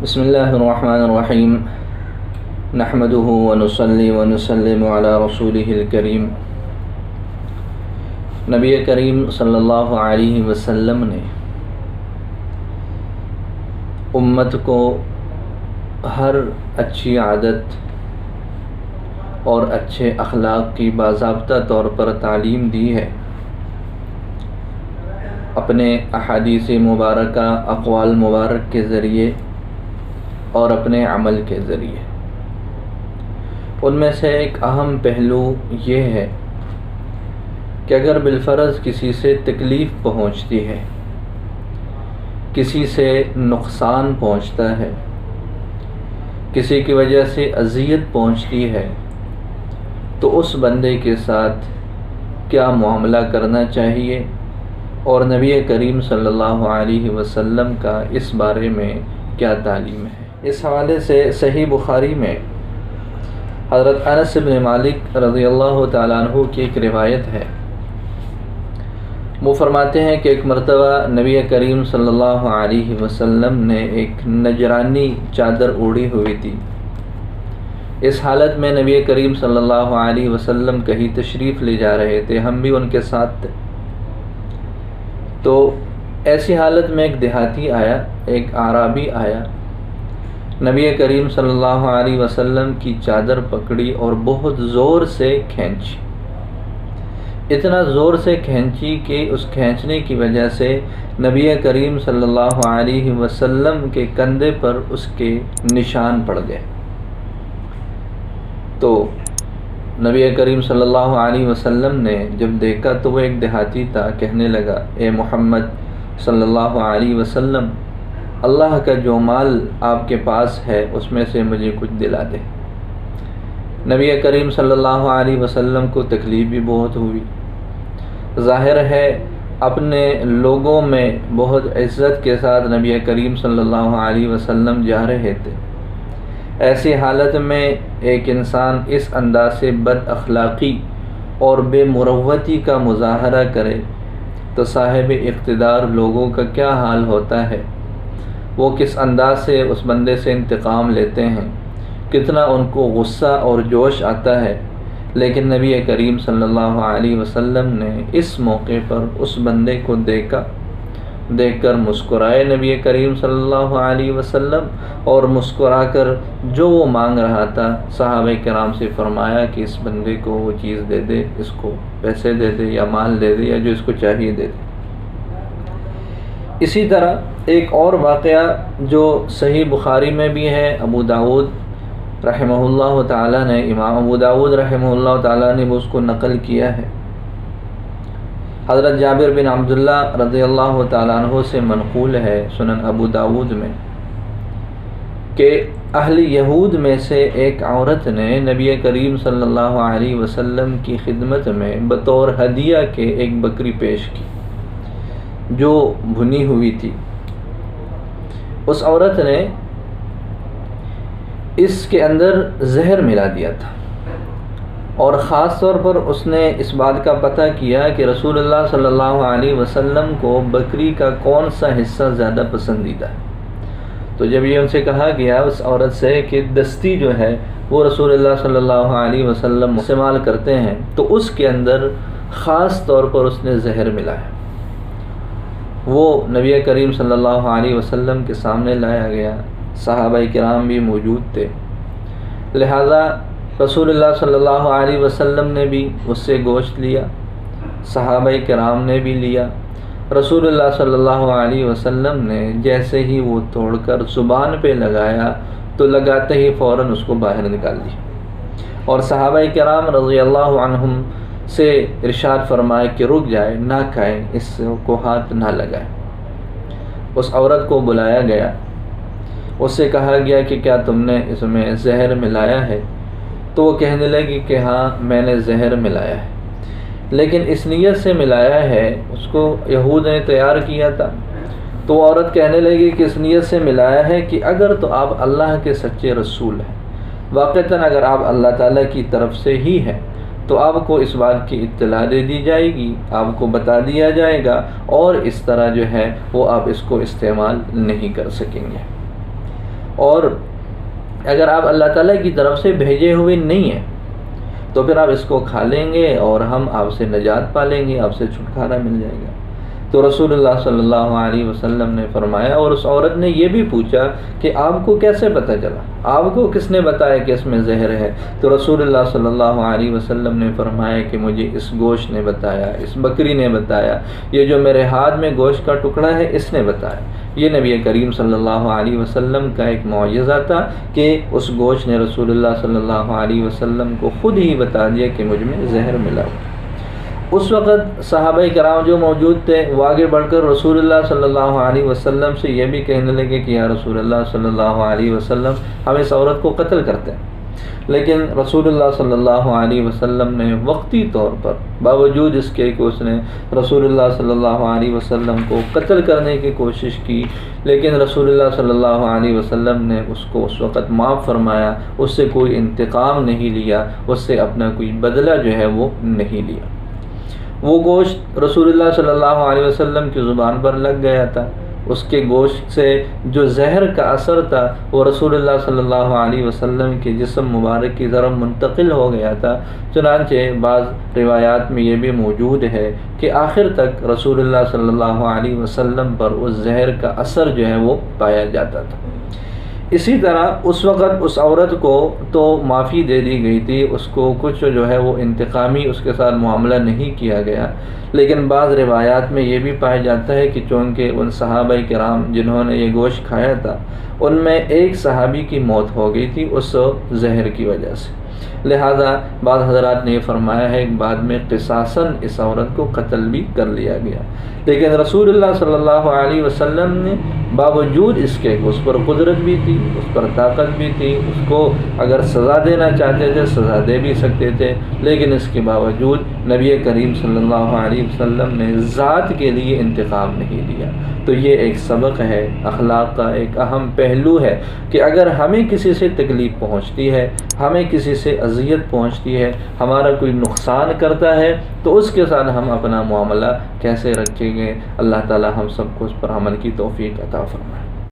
بسم اللہ الرحمن الرحیم نحمده ونصلی ونسلم علی رسولہ الکریم۔ نبی کریم صلی اللہ علیہ وسلم نے امت کو ہر اچھی عادت اور اچھے اخلاق کی باضابطہ طور پر تعلیم دی ہے، اپنے احادیث مبارکہ، اقوال مبارک کے ذریعے اور اپنے عمل کے ذریعے۔ ان میں سے ایک اہم پہلو یہ ہے کہ اگر بالفرض کسی سے تکلیف پہنچتی ہے، کسی سے نقصان پہنچتا ہے، کسی کی وجہ سے اذیت پہنچتی ہے، تو اس بندے کے ساتھ کیا معاملہ کرنا چاہیے، اور نبی کریم صلی اللہ علیہ وسلم کا اس بارے میں کیا تعلیم ہے۔ اس حوالے سے صحیح بخاری میں حضرت انس بن مالک رضی اللہ تعالیٰ عنہ کی ایک روایت ہے۔ وہ فرماتے ہیں کہ ایک مرتبہ نبی کریم صلی اللہ علیہ وسلم نے ایک نجرانی چادر اوڑھی ہوئی تھی۔ اس حالت میں نبی کریم صلی اللہ علیہ وسلم کہیں تشریف لے جا رہے تھے، ہم بھی ان کے ساتھ تھے۔ تو ایسی حالت میں ایک دیہاتی آیا، ایک اعرابی آیا، نبی کریم صلی اللہ علیہ وسلم کی چادر پکڑی اور بہت زور سے کھینچی، اتنا زور سے کھینچی کہ اس کھینچنے کی وجہ سے نبی کریم صلی اللہ علیہ وسلم کے کندھے پر اس کے نشان پڑ گئے۔ تو نبی کریم صلی اللہ علیہ وسلم نے جب دیکھا تو وہ ایک دیہاتی تھا، کہنے لگا، اے محمد صلی اللہ علیہ وسلم، اللہ کا جو مال آپ کے پاس ہے اس میں سے مجھے کچھ دلا دے۔ نبی کریم صلی اللہ علیہ وسلم کو تکلیف بھی بہت ہوئی، ظاہر ہے اپنے لوگوں میں بہت عزت کے ساتھ نبی کریم صلی اللہ علیہ وسلم جا رہے تھے۔ ایسی حالت میں ایک انسان اس انداز سے بد اخلاقی اور بے مروتی کا مظاہرہ کرے تو صاحب اقتدار لوگوں کا کیا حال ہوتا ہے، وہ کس انداز سے اس بندے سے انتقام لیتے ہیں، کتنا ان کو غصہ اور جوش آتا ہے۔ لیکن نبی کریم صلی اللہ علیہ وسلم نے اس موقع پر اس بندے کو دیکھ کر مسکرائے نبی کریم صلی اللہ علیہ وسلم، اور مسکرا کر جو وہ مانگ رہا تھا صحابہ کرام سے فرمایا کہ اس بندے کو وہ چیز دے دے، اس کو پیسے دے دے یا مال دے دے یا جو اس کو چاہیے دے دے۔ اسی طرح ایک اور واقعہ جو صحیح بخاری میں بھی ہے، ابو داؤد رحمہ اللہ تعالیٰ نے، امام ابو داؤد رحمہ اللہ تعالیٰ نے اس کو نقل کیا ہے۔ حضرت جابر بن عبداللہ رضی اللہ تعالیٰ عنہ سے منقول ہے سنن ابو داؤد میں کہ اہل یہود میں سے ایک عورت نے نبی کریم صلی اللہ علیہ وسلم کی خدمت میں بطور ہدیہ کے ایک بکری پیش کی جو بھنی ہوئی تھی۔ اس عورت نے اس کے اندر زہر ملا دیا تھا، اور خاص طور پر اس نے اس بات کا پتہ کیا کہ رسول اللہ صلی اللہ علیہ وسلم کو بکری کا کون سا حصہ زیادہ پسندیدہ ہے۔ تو جب یہ ان سے کہا گیا اس عورت سے کہ دستی جو ہے وہ رسول اللہ صلی اللہ علیہ وسلم استعمال کرتے ہیں، تو اس کے اندر خاص طور پر اس نے زہر ملا ہے۔ وہ نبی کریم صلی اللہ علیہ وسلم کے سامنے لایا گیا، صحابہ کرام بھی موجود تھے، لہذا رسول اللہ صلی اللہ علیہ وسلم نے بھی اس سے گوشت لیا، صحابہ کرام نے بھی لیا۔ رسول اللہ صلی اللہ علیہ وسلم نے جیسے ہی وہ توڑ کر زبان پہ لگایا تو لگاتے ہی فوراً اس کو باہر نکال دیا، اور صحابہ کرام رضی اللہ عنہم سے ارشاد فرمائے کہ رک جائے، نہ کھائیں، اس کو ہاتھ نہ لگائیں۔ اس عورت کو بلایا گیا، اس سے کہا گیا کہ کیا تم نے اس میں زہر ملایا ہے؟ تو وہ کہنے لگی کہ ہاں میں نے زہر ملایا ہے، لیکن اس نیت سے ملایا ہے، اس کو یہود نے تیار کیا تھا۔ تو وہ عورت کہنے لگی کہ اس نیت سے ملایا ہے کہ اگر تو آپ اللہ کے سچے رسول ہیں، واقعتاً اگر آپ اللہ تعالیٰ کی طرف سے ہی ہیں، تو آپ کو اس بات کی اطلاع دے دی جائے گی، آپ کو بتا دیا جائے گا، اور اس طرح جو ہے وہ آپ اس کو استعمال نہیں کر سکیں گے۔ اور اگر آپ اللہ تعالیٰ کی طرف سے بھیجے ہوئے نہیں ہیں تو پھر آپ اس کو کھا لیں گے اور ہم آپ سے نجات پا لیں گے، آپ سے چھٹکارا مل جائے گا۔ تو رسول اللہ صلی اللہ علیہ وسلم نے فرمایا، اور اس عورت نے یہ بھی پوچھا کہ آپ کو کیسے پتہ چلا، آپ کو کس نے بتایا کہ اس میں زہر ہے؟ تو رسول اللہ صلی اللہ علیہ وسلم نے فرمایا کہ مجھے اس گوشت نے بتایا، اس بکری نے بتایا، یہ جو میرے ہاتھ میں گوشت کا ٹکڑا ہے اس نے بتایا۔ یہ نبی کریم صلی اللہ علیہ وسلم کا ایک معجزہ تھا کہ اس گوشت نے رسول اللہ صلی اللہ علیہ وسلم کو خود ہی بتا دیا کہ مجھ میں زہر ملا ہوا۔ اس وقت صحابہ کرام جو موجود تھے وہ آگے بڑھ کر رسول اللہ صلی اللہ علیہ وسلم سے یہ بھی کہنے لگے کہ یا رسول اللہ صلی اللہ علیہ وسلم، ہم اس عورت کو قتل کرتے ہیں۔ لیکن رسول اللہ صلی اللہ علیہ وسلم نے وقتی طور پر، باوجود اس کے کہ اس نے رسول اللہ صلی اللہ علیہ وسلم کو قتل کرنے کی کوشش کی، لیکن رسول اللہ صلی اللہ علیہ وسلم نے اس کو اس وقت معاف فرمایا، اس سے کوئی انتقام نہیں لیا، اس سے اپنا کوئی بدلہ جو ہے وہ نہیں لیا۔ وہ گوشت رسول اللہ صلی اللہ علیہ وسلم کی زبان پر لگ گیا تھا، اس کے گوشت سے جو زہر کا اثر تھا وہ رسول اللہ صلی اللہ علیہ وسلم کے جسم مبارک کی طرف منتقل ہو گیا تھا۔ چنانچہ بعض روایات میں یہ بھی موجود ہے کہ آخر تک رسول اللہ صلی اللہ علیہ وسلم پر اس زہر کا اثر جو ہے وہ پایا جاتا تھا۔ اسی طرح اس وقت اس عورت کو تو معافی دے دی گئی تھی، اس کو کچھ جو ہے وہ انتقامی اس کے ساتھ معاملہ نہیں کیا گیا، لیکن بعض روایات میں یہ بھی پایا جاتا ہے کہ چونکہ ان صحابہ کرام جنہوں نے یہ گوشت کھایا تھا ان میں ایک صحابی کی موت ہو گئی تھی اس زہر کی وجہ سے، لہذا بعض حضرات نے یہ فرمایا ہے کہ بعد میں قصاصاً اس عورت کو قتل بھی کر لیا گیا، لیکن رسول اللہ صلی اللہ علیہ وسلم نے باوجود اس کے کہ اس پر قدرت بھی تھی، اس پر طاقت بھی تھی، اس کو اگر سزا دینا چاہتے تھے سزا دے بھی سکتے تھے، لیکن اس کے باوجود نبی کریم صلی اللہ علیہ وسلم نے ذات کے لیے انتقام نہیں لیا۔ تو یہ ایک سبق ہے، اخلاق کا ایک اہم پہلو ہے کہ اگر ہمیں کسی سے تکلیف پہنچتی ہے، ہمیں کسی سے اذیت پہنچتی ہے، ہمارا کوئی نقصان کرتا ہے تو اس کے ساتھ ہم اپنا معاملہ کیسے رکھیں گے۔ اللہ تعالی ہم سب کو اس پر عمل کی توفیق عطا فرمائے۔